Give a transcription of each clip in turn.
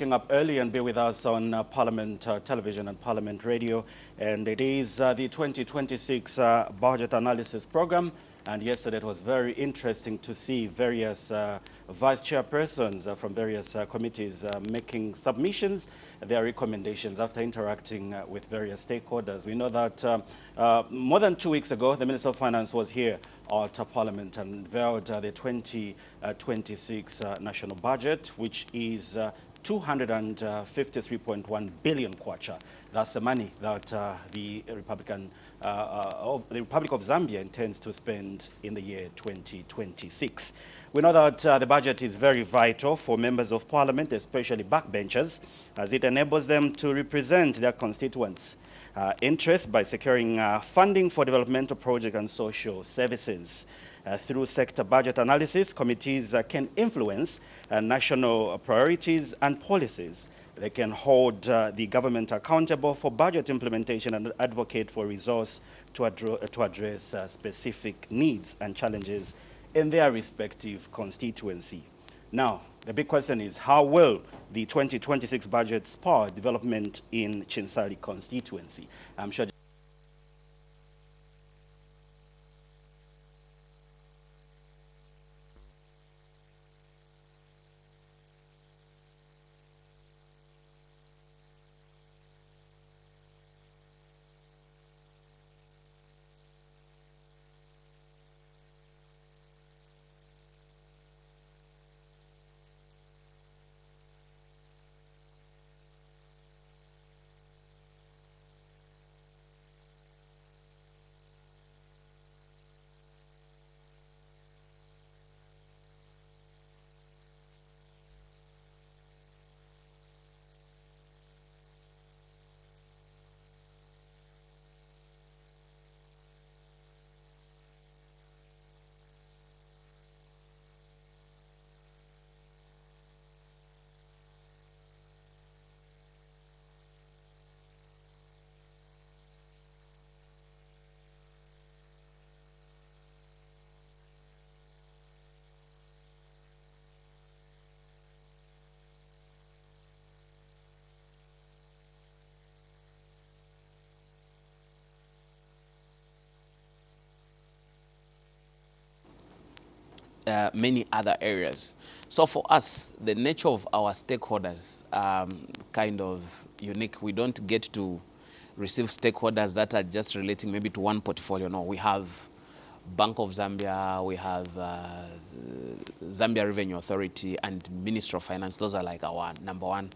waking up early and be with us on Parliament Television and Parliament Radio. And it is the 2026 Budget Analysis Program. And yesterday it was very interesting to see various vice chairpersons from various committees making submissions, their recommendations after interacting with various stakeholders. We know that more than 2 weeks ago, the Minister of Finance was here at Parliament and unveiled the 2026 national budget, which is 253.1 billion kwacha. That's the money that the Republic of Zambia intends to spend in the year 2026. We know that the budget is very vital for members of Parliament, especially backbenchers, as it enables them to represent their constituents' interests by securing funding for developmental projects and social services. Through sector budget analysis, committees can influence national priorities and policies. They can hold the government accountable for budget implementation and advocate for resources to address specific needs and challenges in their respective constituency. Now, the big question is, how will the 2026 budget spur development in CHINSALI constituency? I'm sure many other areas. So for us, the nature of our stakeholders kind of unique. We don't get to receive stakeholders that are just relating maybe to one portfolio. No, we have Bank of Zambia, we have Zambia Revenue Authority and Ministry of Finance. Those are like our #1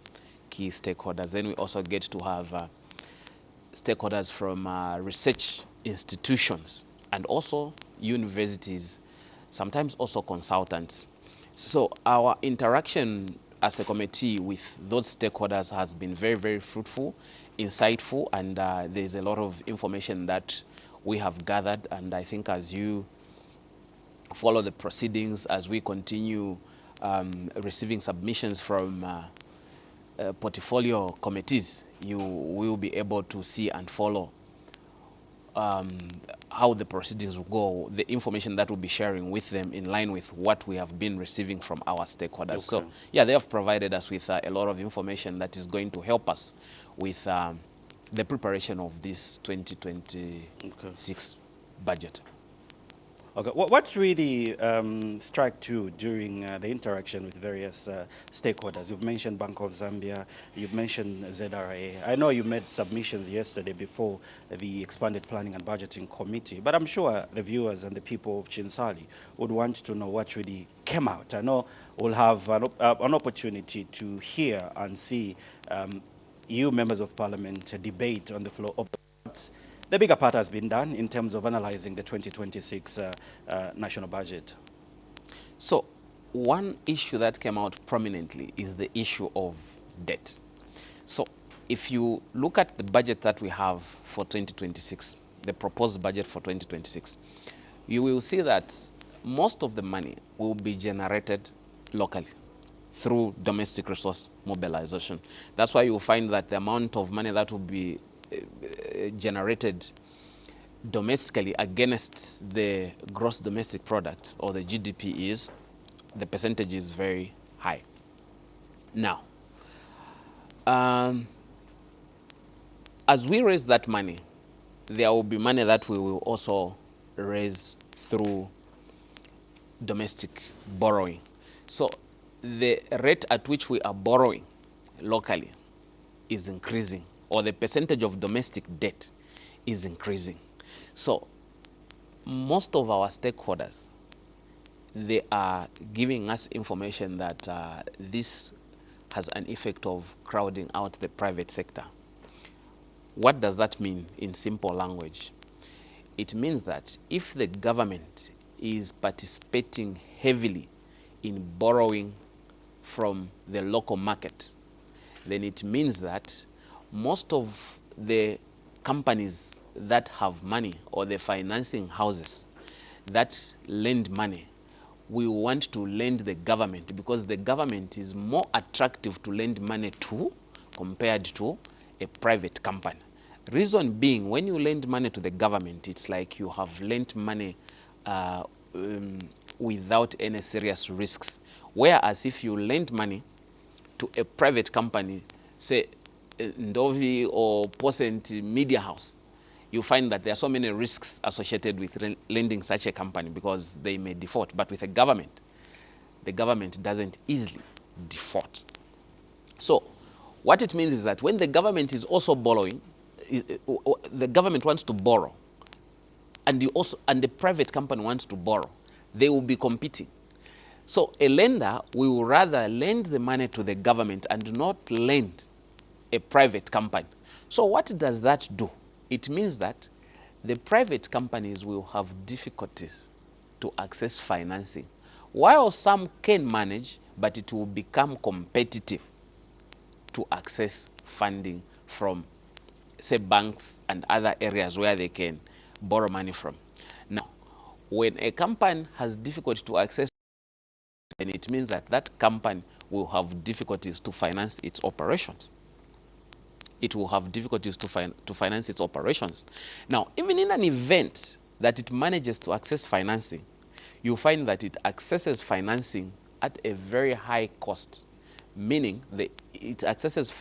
key stakeholders. Then we also get to have stakeholders from research institutions and also universities, sometimes also consultants. So our interaction as a committee with those stakeholders has been very, very fruitful, insightful, and there's a lot of information that we have gathered. And I think as you follow the proceedings, as we continue receiving submissions from portfolio committees, you will be able to see and follow how the proceedings will go, the information that we'll be sharing with them in line with what we have been receiving from our stakeholders. Okay. So yeah, they have provided us with a lot of information that is going to help us with the preparation of this 2026 budget. Okay. What really struck you during the interaction with various stakeholders? You've mentioned Bank of Zambia, you've mentioned ZRA. I know you made submissions yesterday before the Expanded Planning and Budgeting Committee, but I'm sure the viewers and the people of CHINSALI would want to know what really came out. I know we'll have an opportunity to hear and see you members of Parliament debate on the floor of the the bigger part has been done in terms of analyzing the 2026 national budget. So one issue that came out prominently is the issue of debt. So if you look at the budget that we have for 2026, the proposed budget for 2026, you will see that most of the money will be generated locally through domestic resource mobilization. That's why you will find that the amount of money that will be generated domestically against the gross domestic product or the GDP the percentage is very high. Now, As we raise that money, there will be money that we will also raise through domestic borrowing. So the rate at which we are borrowing locally is increasing, or the percentage of domestic debt is increasing. So most of our stakeholders, they are giving us information that this has an effect of crowding out the private sector. What does that mean in simple language? It means that if the government is participating heavily in borrowing from the local market, then it means that most of the companies that have money, or the financing houses that lend money, we want to lend the government, because the government is more attractive to lend money to compared to a private company. Reason being, when you lend money to the government, it's like you have lent money without any serious risks. Whereas if you lend money to a private company, say Ndovi or Posent Media House, you find that there are so many risks associated with lending such a company, because they may default. But with a government, the government doesn't easily default. So what it means is that when the government is also borrowing, the government wants to borrow, and the private company wants to borrow, they will be competing. So a lender will rather lend the money to the government and not lend a private company. So what does that do? It means that the private companies will have difficulties to access financing, while some can manage, but it will become competitive to access funding from, say, banks and other areas where they can borrow money from. Now, when a company has difficulty to access, then it means that that company will have difficulties to finance its operations. It will have difficulties to finance its operations. Now, even in an event that it manages to access financing, you find that it accesses financing at a very high cost, meaning it accesses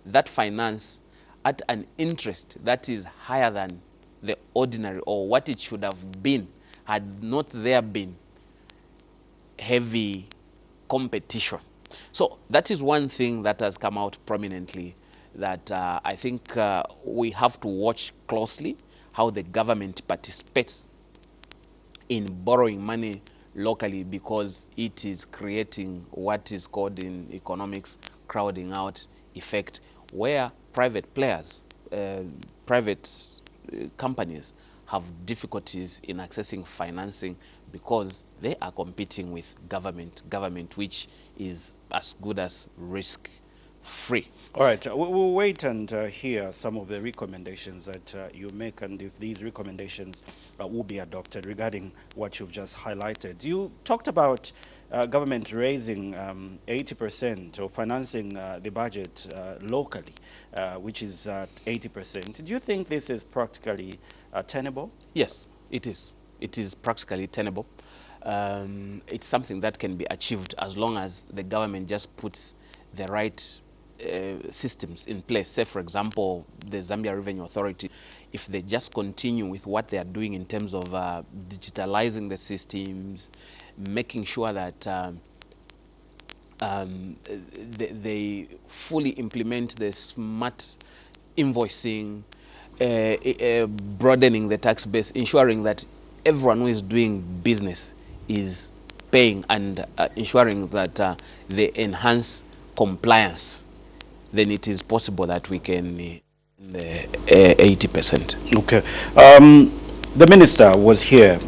that finance at an interest that is higher than the ordinary, or what it should have been had not there been heavy competition. So that is one thing that has come out prominently, that I think we have to watch closely how the government participates in borrowing money locally, because it is creating what is called in economics crowding out effect, where private players, private companies have difficulties in accessing financing because they are competing with government, which is as good as risk-free. All right, we'll wait and hear some of the recommendations that you make, and if these recommendations will be adopted regarding what you've just highlighted. You talked about government raising 80% or financing the budget locally, which is 80%. Do you think this is practically tenable? Yes, it is. It is practically tenable. It's something that can be achieved as long as the government just puts the right systems in place. Say, for example, the Zambia Revenue Authority, if they just continue with what they are doing in terms of digitalizing the systems, making sure that they fully implement the smart invoicing, broadening the tax base, ensuring that everyone who is doing business is paying, and ensuring that they enhance compliance, then it is possible that we can the 80%. Okay. The minister was here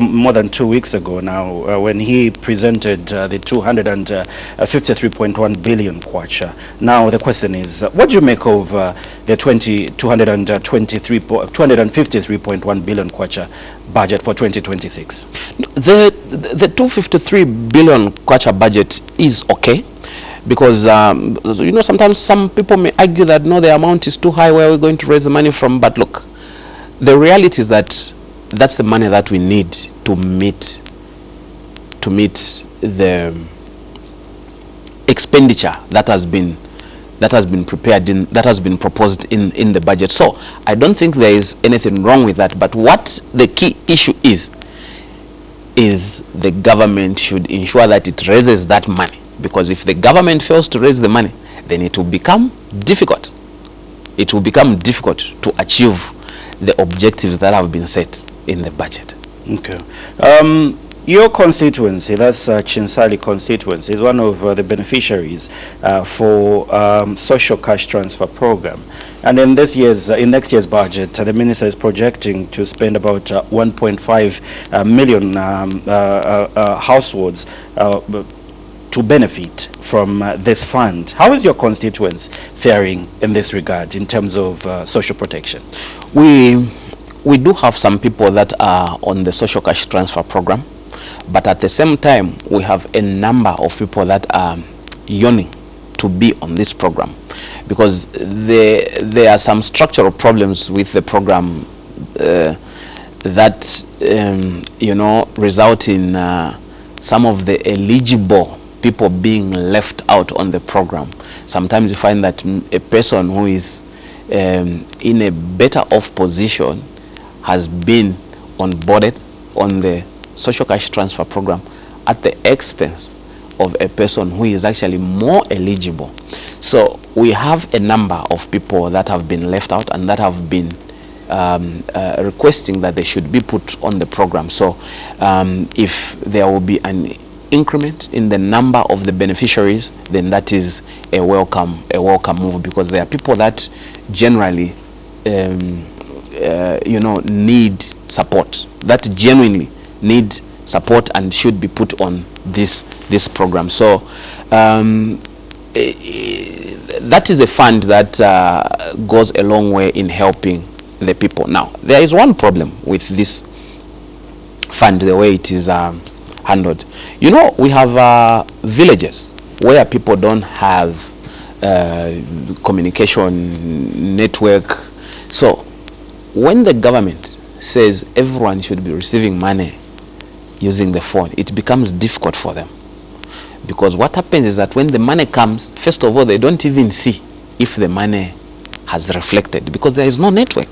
more than 2 weeks ago now when he presented the 253.1 billion kwacha. Now the question is, what do you make of the 253.1 billion kwacha budget for 2026? The 253 billion kwacha budget is okay, because you know, sometimes some people may argue that no, the amount is too high, where are we going to raise the money from? But look, the reality is that that's the money that we need to meet the expenditure that has been prepared that has been proposed in the budget. So I don't think there is anything wrong with that, but what the key issue is the government should ensure that it raises that money, because if the government fails to raise the money, then it will become difficult. It will become difficult to achieve the objectives that have been set in the budget. Okay. Your constituency, that's CHINSALI constituency, is one of the beneficiaries for social cash transfer program. And in next year's budget, the minister is projecting to spend about 1.5 million households to benefit from this fund. How is your constituents faring in this regard in terms of social protection? We do have some people that are on the social cash transfer program, but at the same time we have a number of people that are yearning to be on this program, because there are some structural problems with the program that result in some of the eligible people being left out on the program. Sometimes you find that a person who is in a better off position has been onboarded on the social cash transfer program at the expense of a person who is actually more eligible. So we have a number of people that have been left out and that have been requesting that they should be put on the program. So if there will be an increment in the number of the beneficiaries, then that is a welcome move, because there are people that generally need support, that genuinely need support and should be put on this program. So that is a fund that goes a long way in helping the people. Now there is one problem with this fund, the way it is handled. We have villages where people don't have communication network. So when the government says everyone should be receiving money using the phone, it becomes difficult for them, because what happens is that when the money comes, first of all, they don't even see if the money has reflected, because there is no network.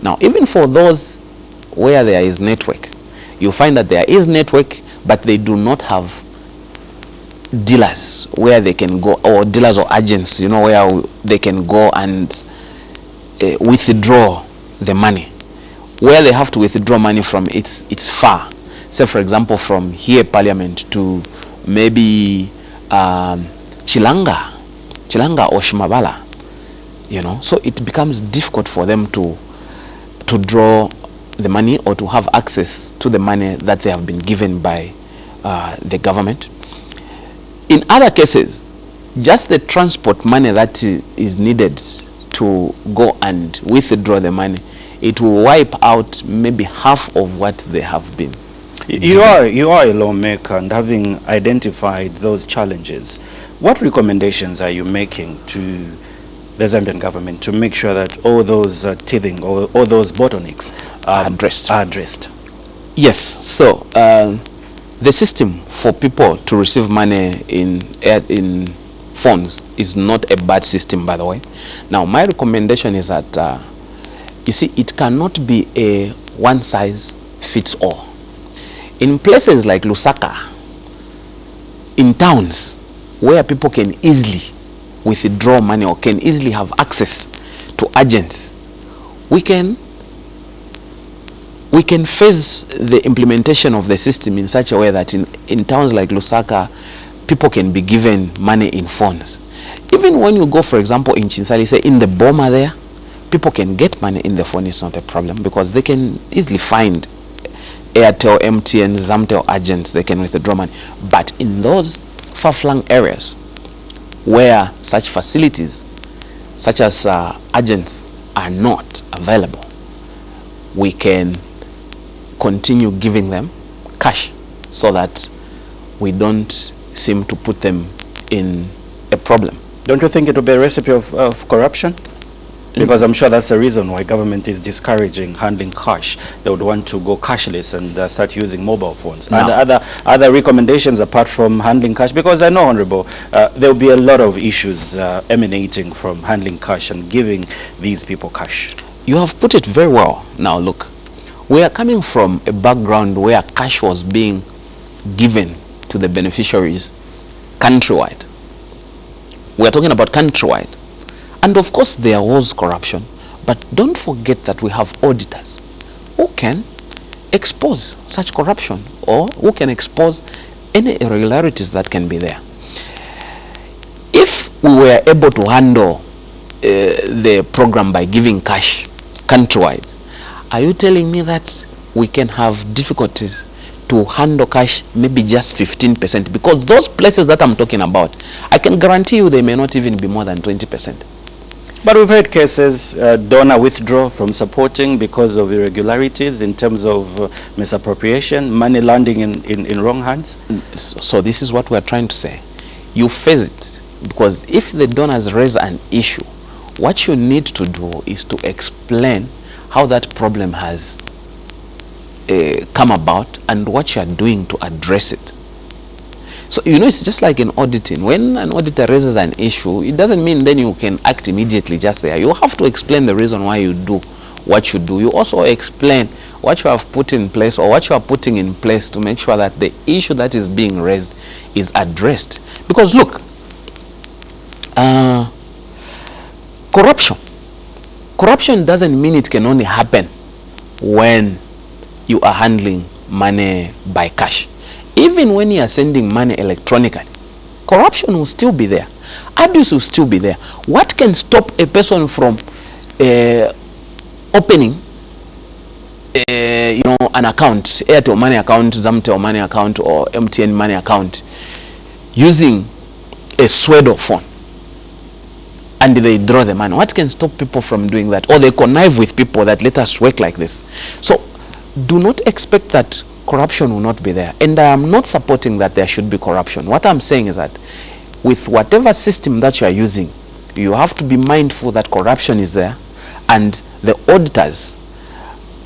Now even for those where there is network, you find that there is network, but they do not have dealers where they can go, or dealers or agents, where they can go and withdraw the money. Where they have to withdraw money from, it's far. Say for example, from here Parliament to maybe Chilanga or Shimabala, so it becomes difficult for them to draw the money or to have access to the money that they have been given by the government. In other cases, just the transport money that is needed to go and withdraw the money, it will wipe out maybe half of what they have been. You are a lawmaker, and having identified those challenges, what recommendations are you making to the Zambian government to make sure that all those teething or all those bottlenecks are addressed? Yes. So the system for people to receive money in phones is not a bad system, by the way. Now my recommendation is that you see, it cannot be a one size fits all. In places like Lusaka, in towns where people can easily withdraw money or can easily have access to agents, we can phase the implementation of the system in such a way that in towns like Lusaka, people can be given money in phones. Even when you go, for example, in CHINSALI, say in the Boma there, people can get money in the phone. It's not a problem, because they can easily find Airtel, MTN, Zamtel agents. They can withdraw money. But in those far-flung areas where such facilities, such as agents, are not available, we can continue giving them cash so that we don't seem to put them in a problem. Don't you think it will be a recipe of corruption? Because I'm sure that's the reason why government is discouraging handling cash. They would want to go cashless and start using mobile phones. Now, and other recommendations apart from handling cash, because I know, Honorable, there will be a lot of issues emanating from handling cash and giving these people cash. you have put it very well. Now look, we are coming from a background where cash was being given to the beneficiaries countrywide. We are talking about countrywide. And of course there was corruption, but don't forget that we have auditors who can expose such corruption or who can expose any irregularities that can be there. If we were able to handle the program by giving cash countrywide, are you telling me that we can have difficulties to handle cash maybe just 15%? Because those places that I'm talking about, I can guarantee you they may not even be more than 20%. But we've had cases, donor withdraw from supporting because of irregularities in terms of misappropriation, money landing in wrong hands. So this is what we're trying to say. You face it, because if the donors raise an issue, what you need to do is to explain how that problem has come about and what you are doing to address it. So, you know, it's just like in auditing. When an auditor raises an issue, it doesn't mean then you can act immediately just there. You have to explain the reason why you do what you do. You also explain what you have put in place or what you are putting in place to make sure that the issue that is being raised is addressed. Because look, corruption doesn't mean it can only happen when you are handling money by cash. Even when you are sending money electronically, corruption will still be there. Abuse will still be there. What can stop a person from opening an account, Airtel money account, Zambia money account, or MTN money account, using a pseudo phone, and they draw the money? What can stop people from doing that? Or they connive with people that let us work like this. So do not expect that corruption will not be there. And I am not supporting that there should be corruption. What I'm saying is that with whatever system that you are using, you have to be mindful that corruption is there, and the auditors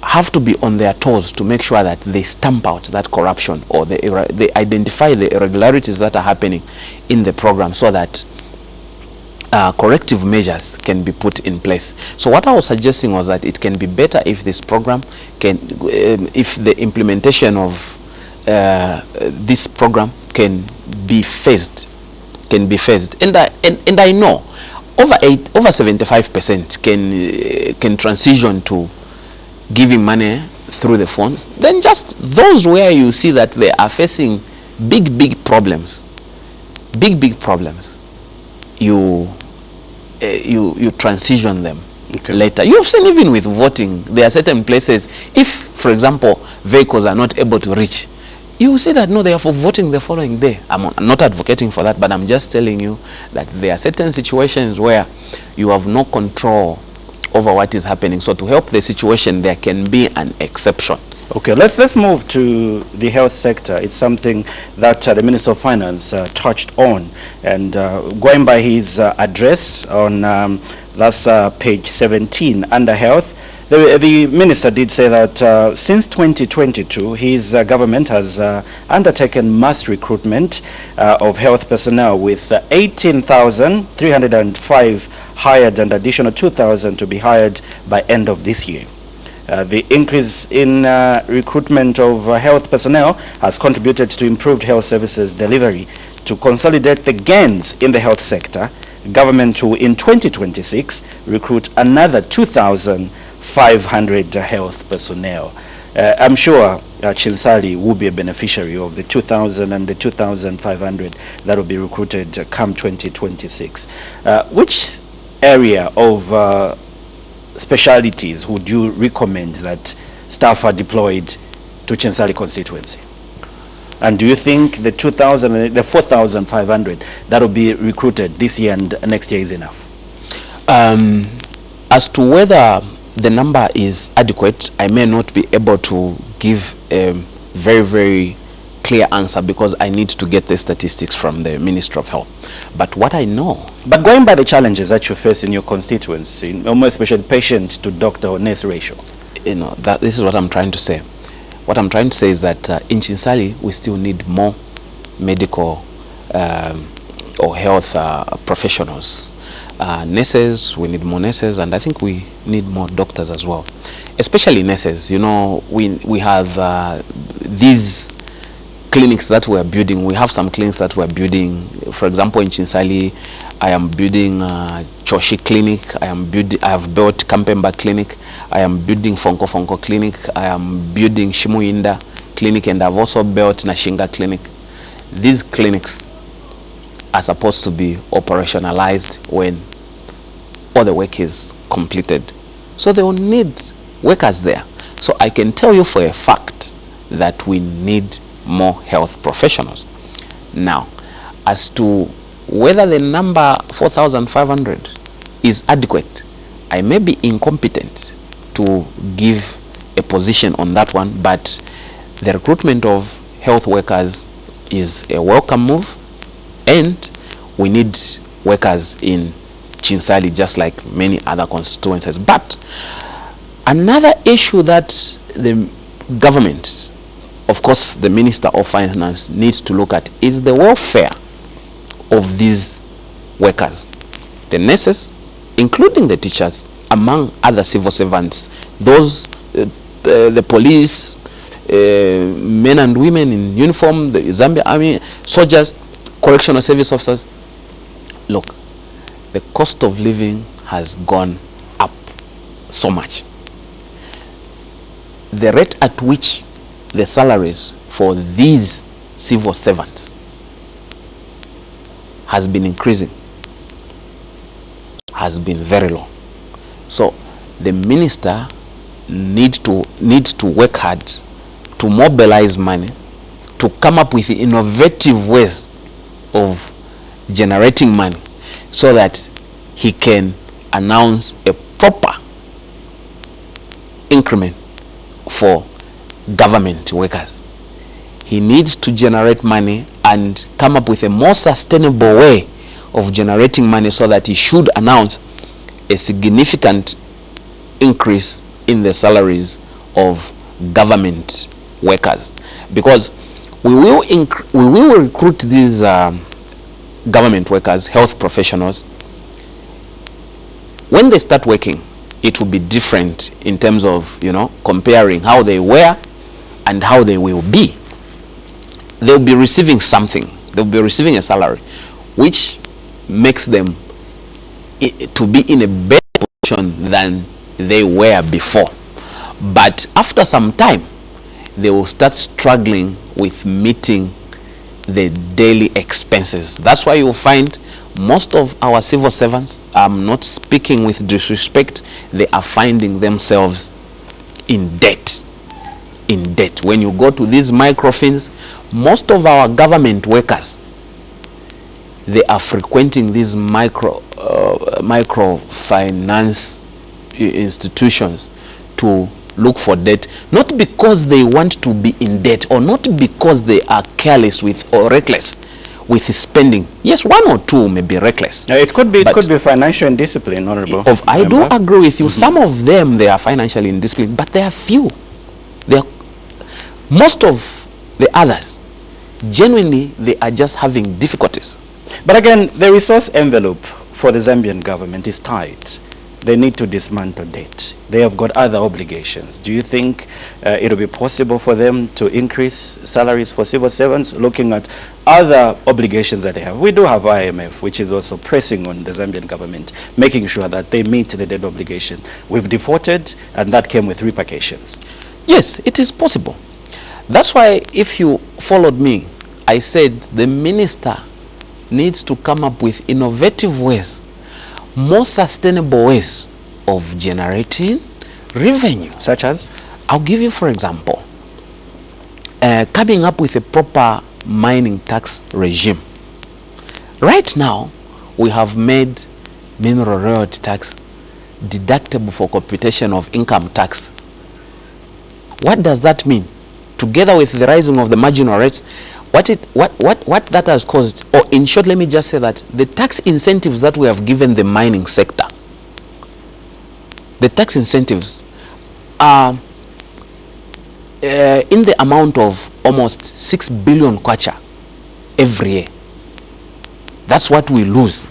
have to be on their toes to make sure that they stamp out that corruption, or they identify the irregularities that are happening in the program, so that corrective measures can be put in place. So what I was suggesting was that it can be better if this program can, if the implementation of this program can be phased, and I know over 75% can transition to giving money through the phones. Then just those where you see that they are facing big problems, you transition them later. You've seen even with voting, there are certain places, if for example vehicles are not able to reach, you will see that no, they are for voting the following day. I'm not advocating for that, but I'm just telling you that there are certain situations where you have no control over what is happening. So to help the situation, there can be an exception. Okay, let's move to the health sector. It's something that the Minister of Finance touched on, and going by his address on that's page 17 under health, the minister did say that since 2022 his government has undertaken mass recruitment of health personnel, with 18,305 hired and additional 2,000 to be hired by end of this year. The increase in recruitment of health personnel has contributed to improved health services delivery. To consolidate the gains in the health sector, government will in 2026 recruit another 2,500 health personnel. I'm sure CHINSALI will be a beneficiary of the 2,000 and the 2,500 that will be recruited come 2026. Which area of specialities would you recommend that staff are deployed to CHINSALI constituency? And do you think the 2,000 and the 4,500 that will be recruited this year and next year is enough? As to whether the number is adequate, I may not be able to give a very clear answer because I need to get the statistics from the Ministry of Health. But what I know... But going by the challenges that you face in your constituency, more especially patient to doctor or nurse ratio, you know, that this is what I'm trying to say. What I'm trying to say is that in CHINSALI, we still need more medical or health professionals. Nurses, we need more nurses, and I think we need more doctors as well. Especially nurses. You know, we have these clinics that we are building. We have some clinics that we are building. For example, in CHINSALI, I am building Choshi Clinic. I have built Kampemba Clinic. I am building Fonko Fonko Clinic. I am building Shimuinda Clinic, and I've also built Nashinga Clinic. These clinics are supposed to be operationalized when all the work is completed. So they will need workers there. So I can tell you for a fact that we need more health professionals. Now, as to whether the number 4,500 is adequate, I may be incompetent to give a position on that one, but the recruitment of health workers is a welcome move, and we need workers in CHINSALI just like many other constituencies. But another issue that the government, of course the Minister of Finance, needs to look at is the welfare of these workers, the nurses, including the teachers, among other civil servants, those the police, men and women in uniform, the Zambia army, soldiers, correctional service officers. Look, the cost of living has gone up so much. The rate at which the salaries for these civil servants has been increasing has been very low. So the minister needs to work hard to mobilize money, to come up with innovative ways of generating money so that he can announce a proper increment for government workers. He needs to generate money and come up with a more sustainable way of generating money so that he should announce a significant increase in the salaries of government workers, because we will recruit these government workers, health professionals. When they start working, it will be different in terms of, you know, comparing how they were and how they will be. They'll be receiving something. They'll be receiving a salary which makes them to be in a better position than they were before. But after some time, they will start struggling with meeting the daily expenses. That's why you'll find most of our civil servants, I'm not speaking with disrespect, they are finding themselves in debt. In debt. When you go to these microfins, most of our government workers, they are frequenting these microfinance institutions to look for debt, not because they want to be in debt or not because they are careless with or reckless with spending. Yes, one or two may be reckless. It could be financial indiscipline, Honorable. I do agree with you. Some of them, they are financially indisciplined, but they are few. Most of the others, genuinely, they are just having difficulties. But again, the resource envelope for the Zambian government is tight. They need to dismantle debt. They have got other obligations. Do you think it will be possible for them to increase salaries for civil servants, looking at other obligations that they have? We do have IMF, which is also pressing on the Zambian government, making sure that they meet the debt obligation. We've defaulted, and that came with repercussions. Yes, it is possible. That's why, if you followed me, I said the minister needs to come up with innovative ways, more sustainable ways of generating revenue. Such as? I'll give you, for example, coming up with a proper mining tax regime. Right now, we have made mineral royalty tax deductible for computation of income tax. What does that mean? together with the rising of the marginal rates, what that has caused, or in short, let me just say that the tax incentives that we have given the mining sector, the tax incentives are in the amount of almost 6 billion kwacha every year. That's what we lose,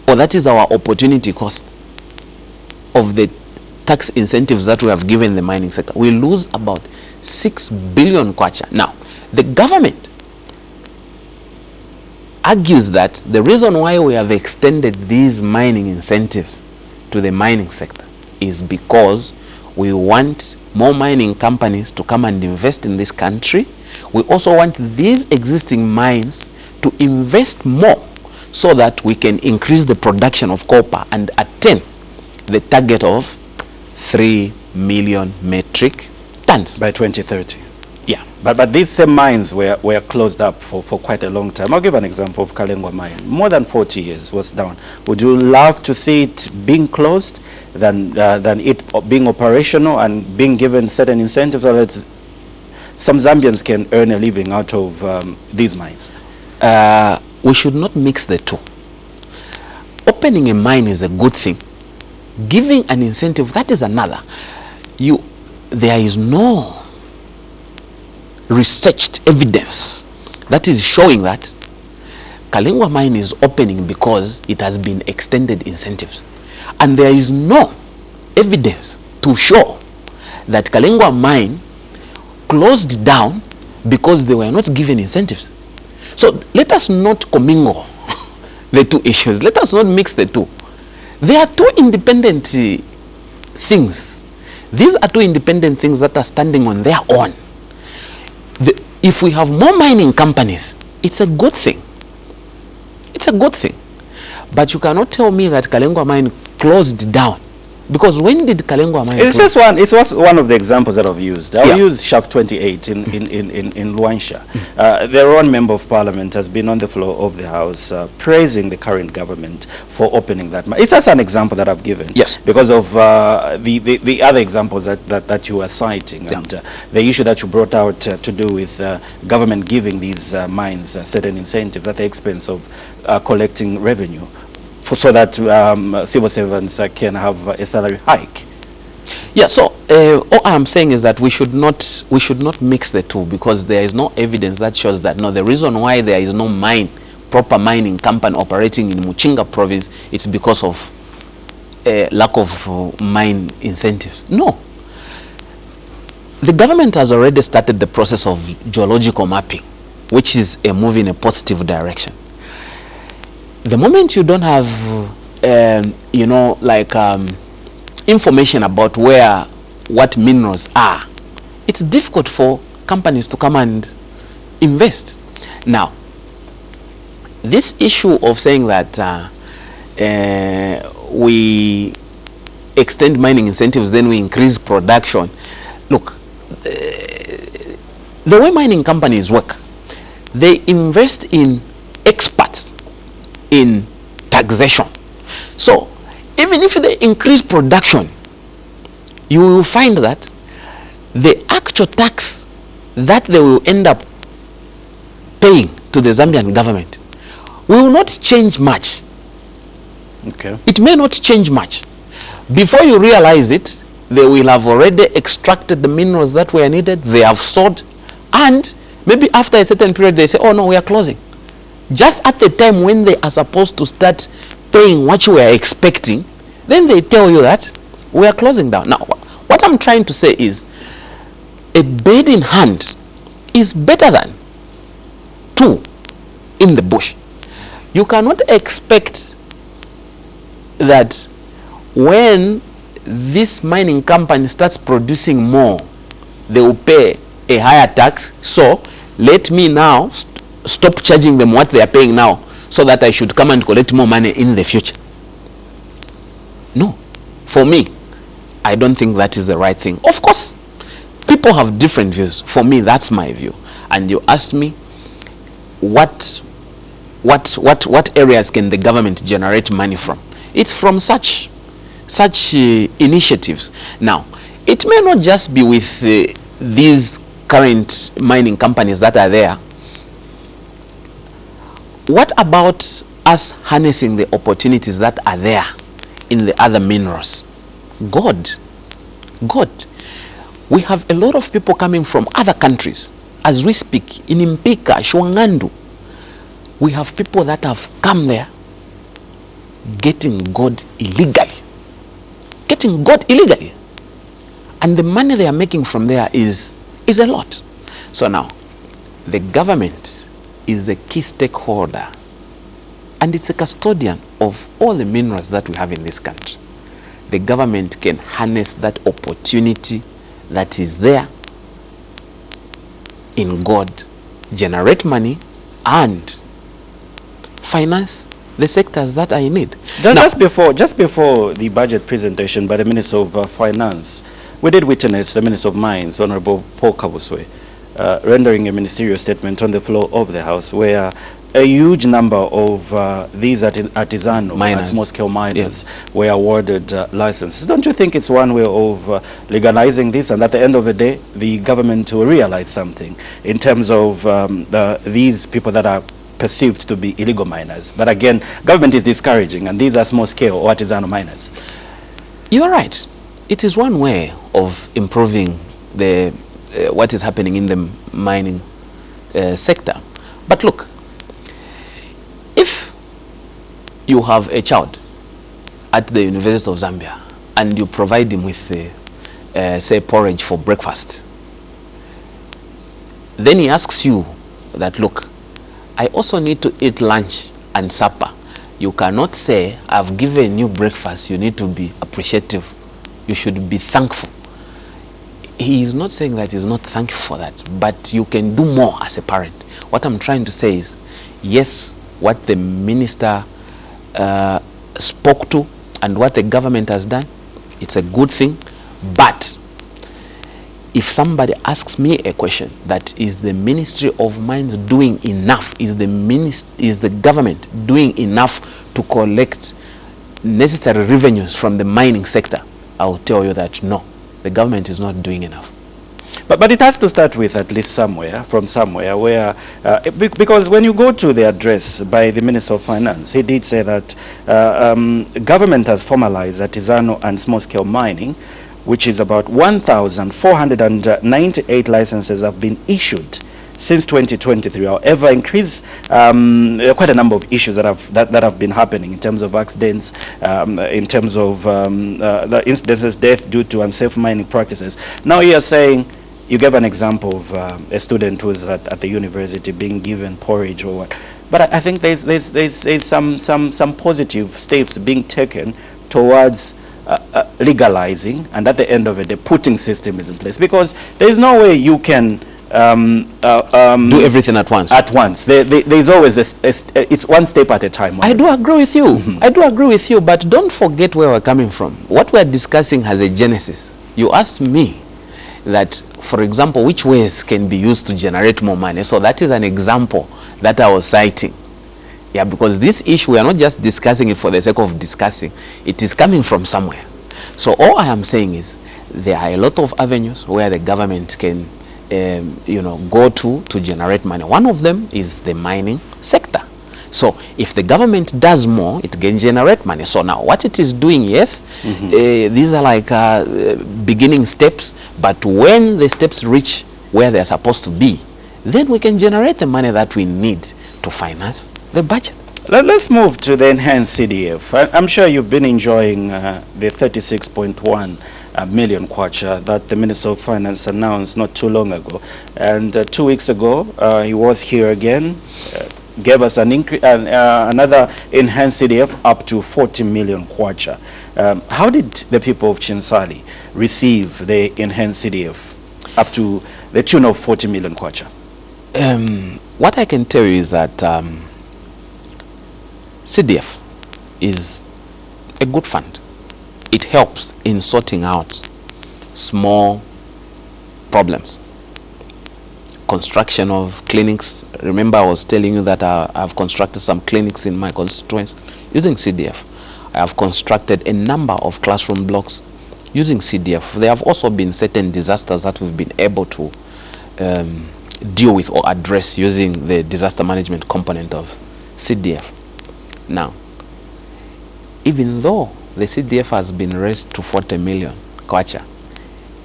or that is our opportunity cost of the tax incentives that we have given the mining sector. We lose about 6 billion kwacha. Now, the government argues that the reason why we have extended these mining incentives to the mining sector is because we want more mining companies to come and invest in this country. We also want these existing mines to invest more so that we can increase the production of copper and attain the target of 3 million metric tons by 2030. Yeah. But these same mines were closed up for quite a long time. I'll give an example of Kalengwa mine. More than 40 years was down. Would you love to see it being closed than it being operational and being given certain incentives, so that some Zambians can earn a living out of these mines? We should not mix the two. Opening a mine is a good thing. Giving an incentive, that is another. There is no researched evidence that is showing that Kalengwa mine is opening because it has been extended incentives, and there is no evidence to show that Kalengwa mine closed down because they were not given incentives. So let us not commingle the two issues. Let us not mix the two. They are two independent things. These are two independent things that are standing on their own. If we have more mining companies, it's a good thing. It's a good thing. But you cannot tell me that Kalengwa mine closed down. Because when did Kalengwa mine close? It's one of the examples that I've used. I'll use Shaft 28 in Luansha. Their own member of parliament has been on the floor of the house praising the current government for opening that mine. It's just an example that I've given. Yes. Because of the other examples that you were citing, and the issue that you brought out to do with government giving these mines certain incentive at the expense of collecting revenue, so that civil servants can have a salary hike. Yeah, so all I'm saying is that we should not mix the two, because there is no evidence that shows that no, the reason why there is no proper mining company operating in Muchinga province, it's because of lack of mine incentives. No. The government has already started the process of geological mapping, which is a move in a positive direction. The moment you don't have, information about what minerals are, it's difficult for companies to come and invest. Now, this issue of saying that we extend mining incentives, then we increase production. Look, the way mining companies work, they invest in experts in taxation. So even if they increase production, you will find that the actual tax that they will end up paying to the Zambian government will not change much. Okay. It may not change much. Before you realize it, they will have already extracted the minerals that were needed, they have sold, and maybe after a certain period they say, oh no, we are closing. Just at the time when they are supposed to start paying what you were expecting, then they tell you that we are closing down. Now, what I'm trying to say is, a bird in hand is better than two in the bush. You cannot expect that when this mining company starts producing more, they will pay a higher tax. So let me now stop charging them what they are paying now, so that I should come and collect more money in the future. No. For me, I don't think that is the right thing. Of course, people have different views. For me, that's my view. And you asked me, what areas can the government generate money from? It's from such initiatives. Now, it may not just be with these current mining companies that are there. What about us harnessing the opportunities that are there in the other minerals? God. We have a lot of people coming from other countries. As we speak, in Mpika, Shwangandu, we have people that have come there getting gold illegally. And the money they are making from there is a lot. So now, the government is the key stakeholder, and it's a custodian of all the minerals that we have in this country. The government can harness that opportunity that is there in gold, generate money, and finance the sectors that are in need. Just before the budget presentation by the Minister of Finance, we did witness the Minister of Mines, Honorable Paul Kabuswe, rendering a ministerial statement on the floor of the House, where a huge number of these artisanal and small-scale miners were awarded licenses. Don't you think it's one way of legalizing this, and at the end of the day, the government will realize something in terms of these people that are perceived to be illegal miners? But again, government is discouraging, and these are small-scale or artisanal miners. You are right. It is one way of improving the what is happening in the mining sector. But look, if you have a child at the University of Zambia and you provide him with say porridge for breakfast, then he asks you that, look, I also need to eat lunch and supper. You cannot say, I've given you breakfast, you need to be appreciative, you should be thankful. He is not saying that he's not thankful for that, but you can do more as a parent. What I'm trying to say is, yes, what the minister spoke to and what the government has done, it's a good thing. But if somebody asks me a question, that is the Ministry of Mines doing enough? Is the government doing enough to collect necessary revenues from the mining sector? I will tell you that no, the government is not doing enough. But it has to start with at least somewhere, from somewhere, where, because when you go to the address by the Minister of Finance, he did say that government has formalized artisanal and small-scale mining, which is about 1,498 licenses have been issued since 2023. However, there are quite a number of issues that have been happening in terms of accidents, in terms of the instances, death due to unsafe mining practices. Now you are saying, you gave an example of a student who was at the university being given porridge or what. But I think there's some positive steps being taken towards legalizing, and at the end of it, the putting system is in place, because there is no way you can do everything at once. There's always it's one step at a time. I do agree with you. I do agree with you, but don't forget where we're coming from. What we're discussing has a genesis. You asked me that, for example, which ways can be used to generate more money. So that is an example that I was citing. Yeah, because this issue, we are not just discussing it for the sake of discussing. It is coming from somewhere. So all I am saying is, there are a lot of avenues where the government can go to generate money. One of them is the mining sector. So if the government does more, it can generate money. So now what it is doing, yes, these are like beginning steps, but when the steps reach where they're supposed to be, then we can generate the money that we need to finance the budget. Let's move to the enhanced CDF. I'm sure you've been enjoying the 36.1 million kwacha that the Minister of Finance announced not too long ago. And 2 weeks ago, he was here again, gave us an another enhanced CDF up to 40 million kwacha. How did the people of CHINSALI receive the enhanced CDF up to the tune of 40 million kwacha? What I can tell you is that CDF is a good fund. It helps in sorting out small problems. Construction of clinics. Remember, I was telling you that I've constructed some clinics in my constituency using CDF. I have constructed a number of classroom blocks using CDF. There have also been certain disasters that we've been able to deal with or address using the disaster management component of CDF. Now, even though the CDF has been raised to 40 million kwacha,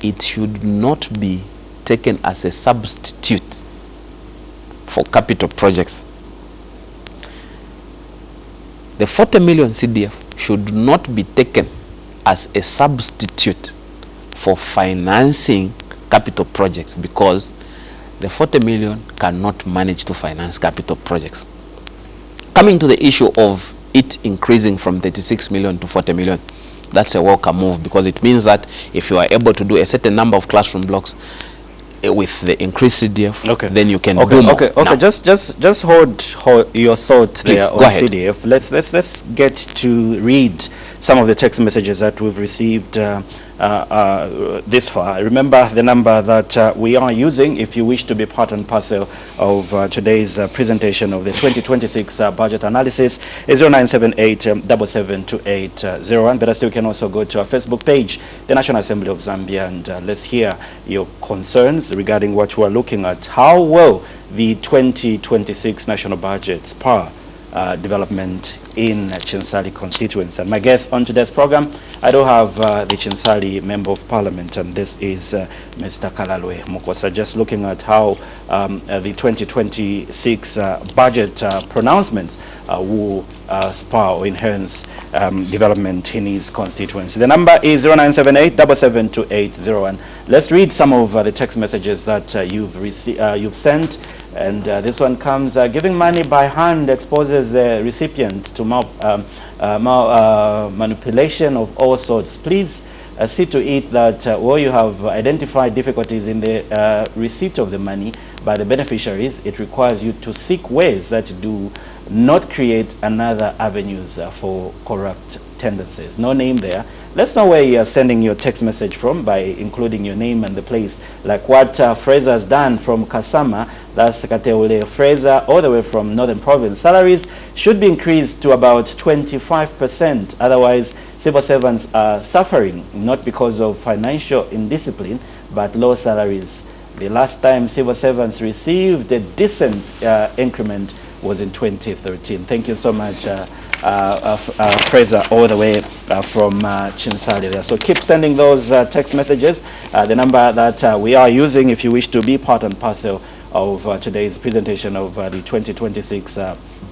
it should not be taken as a substitute for capital projects. The 40 million CDF should not be taken as a substitute for financing capital projects, because the 40 million cannot manage to finance capital projects. Coming to the issue of it increasing from 36 million to 40 million, that's a welcome move, because it means that if you are able to do a certain number of classroom blocks with the increased CDF, okay, then you can do more. Okay. Now, just hold your thought there on CDF. Let's get to read some of the text messages that we've received this far. Remember the number that we are using if you wish to be part and parcel of today's presentation of the 2026 budget analysis is 0978 772801. Better still, you can also go to our Facebook page, the National Assembly of Zambia, and let's hear your concerns regarding what we are looking at. How will the 2026 national budget spur development in CHINSALI constituency? And my guest on today's program, I do have the CHINSALI Member of Parliament, and this is Mr. Kalalwe Mukosa, just looking at how the 2026 budget pronouncements will spur or enhance development in his constituency. The number is 0978 772801. Let's read some of the text messages that you've sent. And this one comes, giving money by hand exposes the recipient to manipulation of all sorts. Please see to it that where you have identified difficulties in the receipt of the money by the beneficiaries, it requires you to seek ways that do not create another avenues for corrupt tendencies. No name there. Let's know where you are sending your text message from by including your name and the place, like what Fraser has done from Kasama. That's Kateule Fraser, all the way from Northern Province. Salaries should be increased to about 25%. Otherwise, civil servants are suffering, not because of financial indiscipline, but low salaries. The last time civil servants received a decent increment was in 2013. Thank you so much, Fraser, all the way from CHINSALI there. So keep sending those text messages. The number that we are using if you wish to be part and parcel of today's presentation of the 2026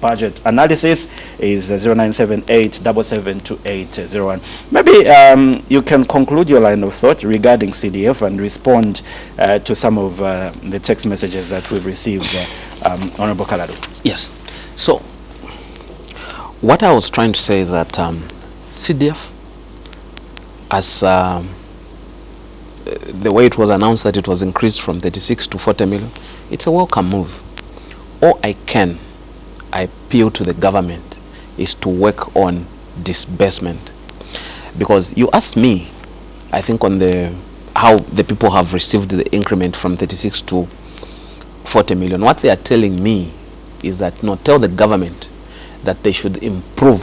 budget analysis is 0978 772801. Maybe you can conclude your line of thought regarding CDF and respond to some of the text messages that we've received, Honorable Kalado. yes. So, what I was trying to say is that CDF, as the way it was announced that it was increased from 36 to 40 million, it's a welcome move. All I appeal to the government is to work on disbursement, because you asked me, I think, on how the people have received the increment from 36 to 40 million. What they are telling me is that, no, tell the government that they should improve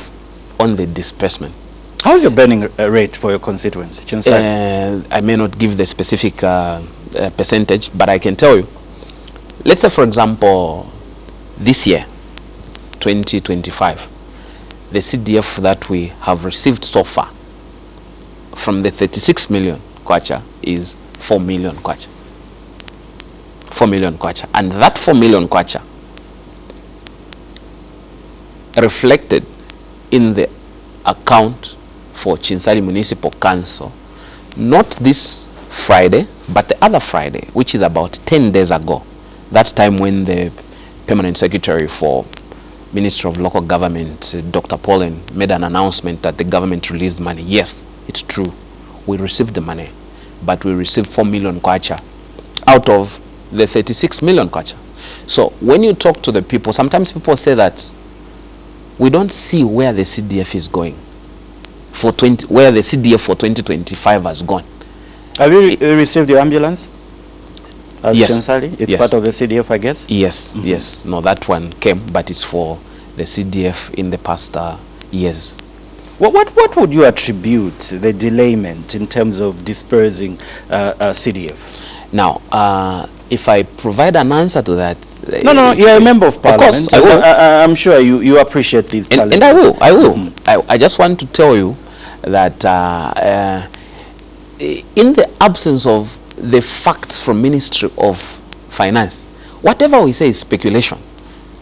on the disbursement. How is your burning rate for your constituency, CHINSALI? I may not give the specific percentage, but I can tell you. Let's say, for example, this year, 2025, the CDF that we have received so far from the 36 million kwacha is 4 million kwacha. 4 million kwacha. And that 4 million kwacha reflected in the account for CHINSALI Municipal Council, not this Friday, but the other Friday, which is about 10 days ago. That time when the Permanent Secretary for Ministry of Local Government, Dr. Pauline, made an announcement that the government released money. Yes, it's true. We received the money, but we received 4 million kwacha out of the 36 million kwacha. So when you talk to the people, sometimes people say that we don't see where the CDF is going, where the CDF for 2025 has gone. Have you received your ambulance? As yes. CHINSALI? It's yes. part of the CDF, I guess? Yes, yes. No, that one came, but it's for the CDF in the past years. What would you attribute the delayment in terms of dispersing CDF? Now, If I provide an answer to that, No, you're a member of parliament. Of course, I will. I'm sure you appreciate these challenges. And I will. I just want to tell you that in the absence of the facts from Ministry of Finance, whatever we say is speculation.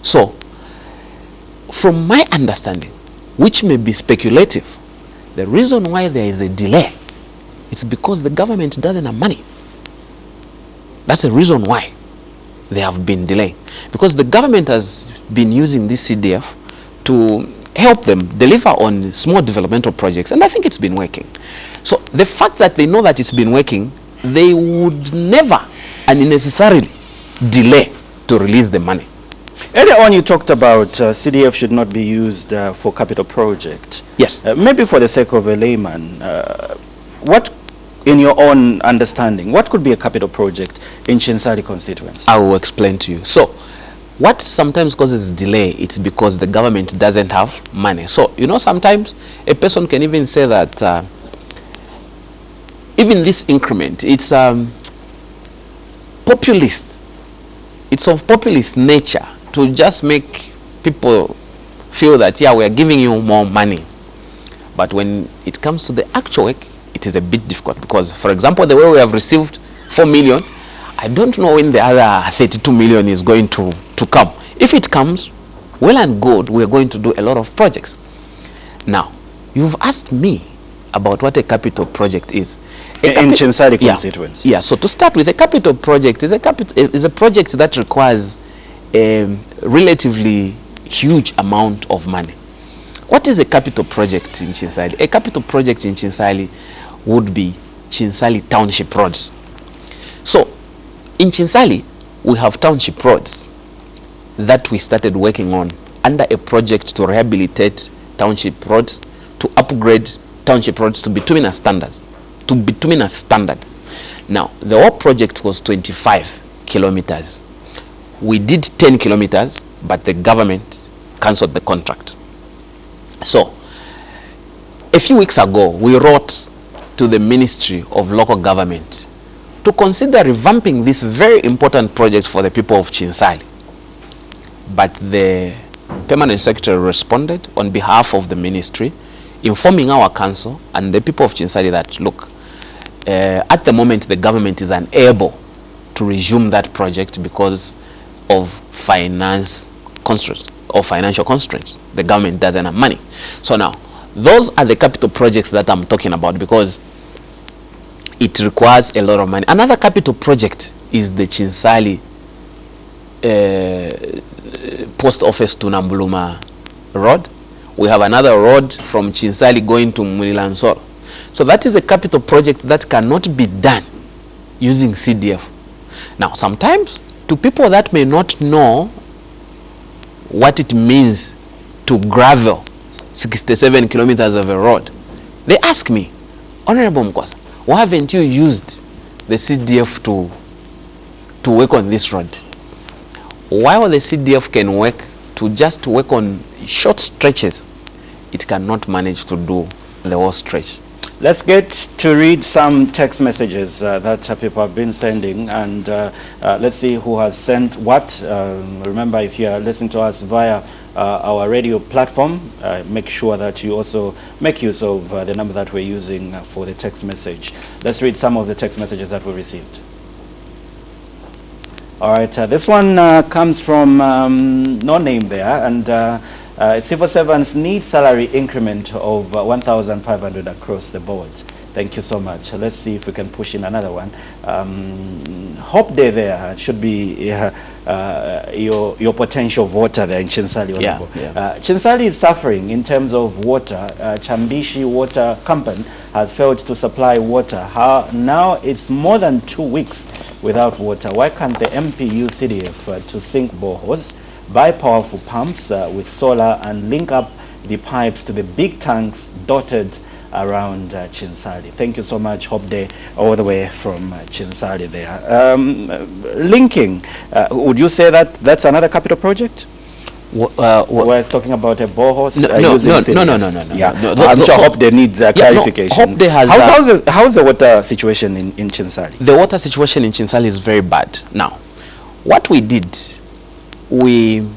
So, from my understanding, which may be speculative, the reason why there is a delay, it's because the government doesn't have money. That's the reason why they have been delaying. Because the government has been using this CDF to help them deliver on small developmental projects, and I think it's been working. So the fact that they know that it's been working, they would never unnecessarily delay to release the money. Earlier on you talked about CDF should not be used for capital project. Yes. Maybe for the sake of a layman, what, in your own understanding, what could be a capital project in CHINSALI constituency? I will explain to you. So, what sometimes causes delay, it's because the government doesn't have money. So, you know, sometimes a person can even say that even this increment, it's populist. It's of populist nature to just make people feel that, yeah, we are giving you more money. But when it comes to the actual work, it is a bit difficult because, for example, the way we have received 4 million, I don't know when the other 32 million is going to come. If it comes, well and good, we are going to do a lot of projects. Now, you've asked me about what a capital project is. In CHINSALI constituency. Yeah, so to start with, a capital project is a project that requires a relatively huge amount of money. What is a capital project in CHINSALI? A capital project in CHINSALI would be CHINSALI township roads. So, in CHINSALI, we have township roads that we started working on under a project to rehabilitate township roads, to upgrade township roads to bituminous standard. Now, the whole project was 25 kilometers. We did 10 kilometers, but the government cancelled the contract. So, a few weeks ago, we wrote to the Ministry of Local Government to consider revamping this very important project for the people of CHINSALI. But the Permanent Secretary responded on behalf of the Ministry, informing our council and the people of CHINSALI that, look, at the moment the government is unable to resume that project because of finance constraints or financial constraints. The government doesn't have money. So now, those are the capital projects that I'm talking about because it requires a lot of money. Another capital project is the CHINSALI post office to Nambuluma road. We have another road from CHINSALI going to Munilansoro. So that is a capital project that cannot be done using CDF. Now, sometimes to people that may not know what it means to gravel 67 kilometers of a road, they ask me, Honorable Mkwasa, why haven't you used the CDF to work on this road? While the CDF can work to just work on short stretches, it cannot manage to do the whole stretch. Let's get to read some text messages that people have been sending, and let's see who has sent what. Remember, if you are listening to us via our radio platform, make sure that you also make use of the number that we're using for the text message. Let's read some of the text messages that we received. All right, this one comes from no name there, and civil servants need salary increment of 1,500 across the board. Thank you so much. Let's see if we can push in another one. Hope Day there should be your potential voter there in CHINSALI. Yeah. CHINSALI is suffering in terms of water. Chambishi Water Company has failed to supply water. Now it's more than 2 weeks without water. Why can't the MP use CDF to sink boreholes, buy powerful pumps with solar, and link up the pipes to the big tanks dotted around CHINSALI? Thank you so much, Hope Day, all the way from CHINSALI there. Linking, would you say that that's another capital project? We're talking about a borehole. No. Yeah, No, I'm sure Hope there needs clarification. Hope there has how's the water situation in CHINSALI? The water situation in CHINSALI is very bad. Now, what we did, we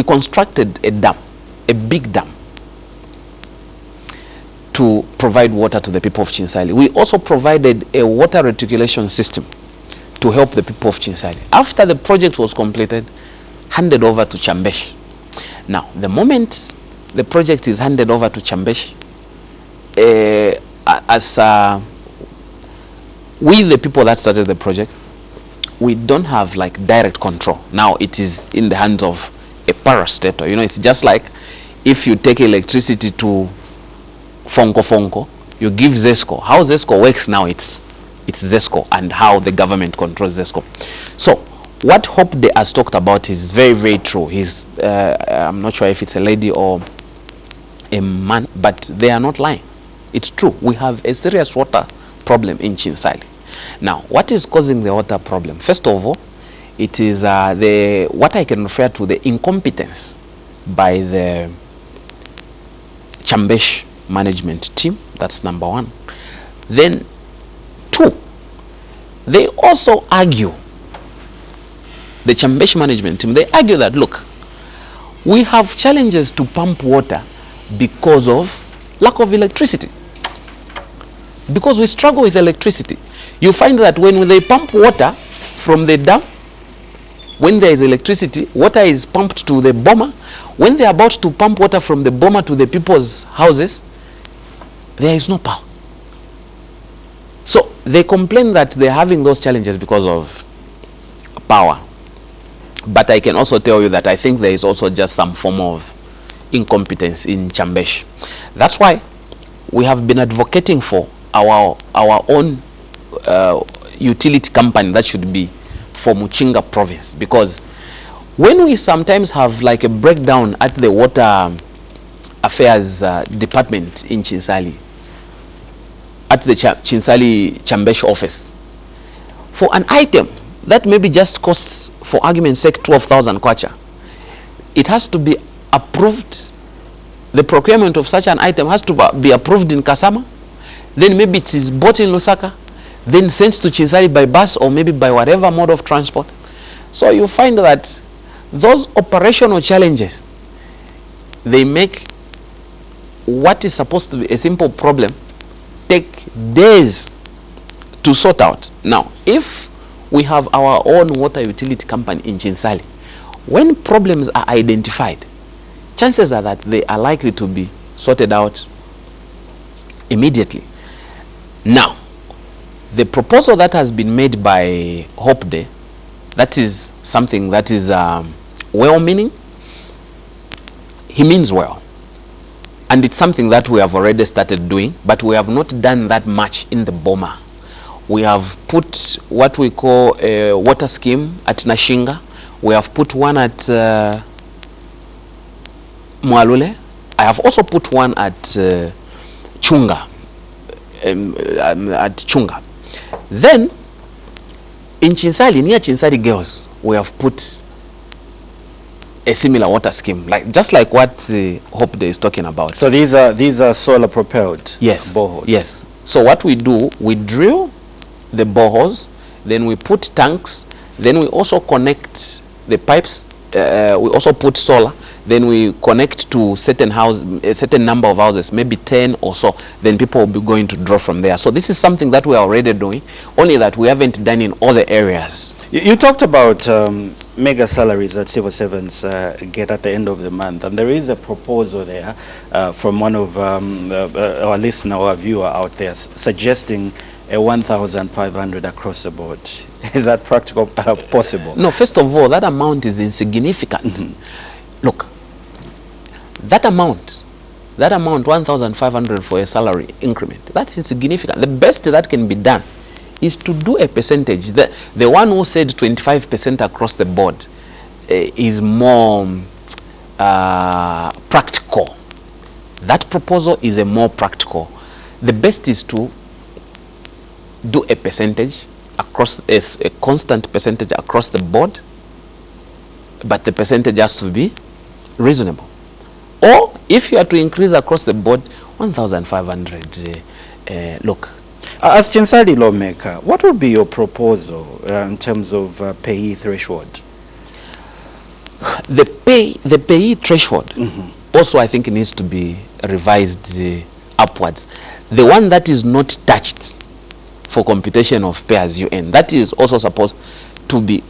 constructed a dam, a big dam, to provide water to the people of CHINSALI. We also provided a water reticulation system to help the people of CHINSALI. After the project was completed, handed over to Chambesh. Now, the moment the project is handed over to Chambesh, we, the people that started the project, we don't have like direct control. Now it is in the hands of a parastatal. You know, it's just like if you take electricity to Fonko, you give ZESCO. How ZESCO works now, it's ZESCO, and how the government controls ZESCO. So what Hope Day has talked about is very, very true. I'm not sure if it's a lady or a man, but they are not lying. It's true. We have a serious water problem in CHINSALI. Now, what is causing the water problem? First of all, it is what I can refer to the incompetence by the Chambesh management team. That's number one. Then, two, they also argue, the Chambesh management team, they argue that, look, we have challenges to pump water because of lack of electricity. Because we struggle with electricity. You find that when they pump water from the dam, when there is electricity, water is pumped to the bomber. When they are about to pump water from the bomber to the people's houses, there is no power. So they complain that they're having those challenges because of power. But I can also tell you that I think there is also just some form of incompetence in Chambesh. That's why we have been advocating for our own utility company that should be for Muchinga province, because when we sometimes have like a breakdown at the water affairs department in CHINSALI, at the CHINSALI Chambesh office, for an item that maybe just costs, for argument's sake, 12,000 kwacha, it has to be approved. The procurement of such an item has to be approved in Kasama, then maybe it is bought in Lusaka, then sent to CHINSALI by bus or maybe by whatever mode of transport. So you find that those operational challenges, they make what is supposed to be a simple problem take days to sort out. Now, if we have our own water utility company in CHINSALI, when problems are identified, chances are that they are likely to be sorted out immediately. Now, the proposal that has been made by Hope Day, that is something that is well-meaning. He means well. And it's something that we have already started doing, but we have not done that much in the Boma. We have put what we call a water scheme at Nashinga. We have put one at Mwalule. I have also put one at Chunga. At Chunga. Then in CHINSALI, near CHINSALI girls, we have put a similar water scheme, just like what Hope Day is talking about. So these are solar propelled, yes, boreholes. Yes. So what we do, we drill the boreholes, then we put tanks, then we also connect the pipes. We also put solar. Then we connect to a certain number of houses, maybe 10 or so. Then people will be going to draw from there. So this is something that we are already doing, only that we haven't done in all the areas. You talked about mega salaries that civil servants get at the end of the month, and there is a proposal there from one of our listener or viewer out there suggesting a 1,500 across the board. Is that practical, possible? No, first of all, that amount is insignificant. Mm-hmm. Look, that amount, 1,500 for a salary increment, that's insignificant. The best that can be done is to do a percentage. The one who said 25% across the board is more practical. That proposal is a more practical. The best is to do a percentage across, a constant percentage across the board, but the percentage has to be reasonable. Or if you are to increase across the board, 1,500. Look, as CHINSALI lawmaker, what would be your proposal in terms of payee threshold? The payee threshold also, I think, needs to be revised upwards. The one that is not touched for computation of pay as you earn, that is also supposed to be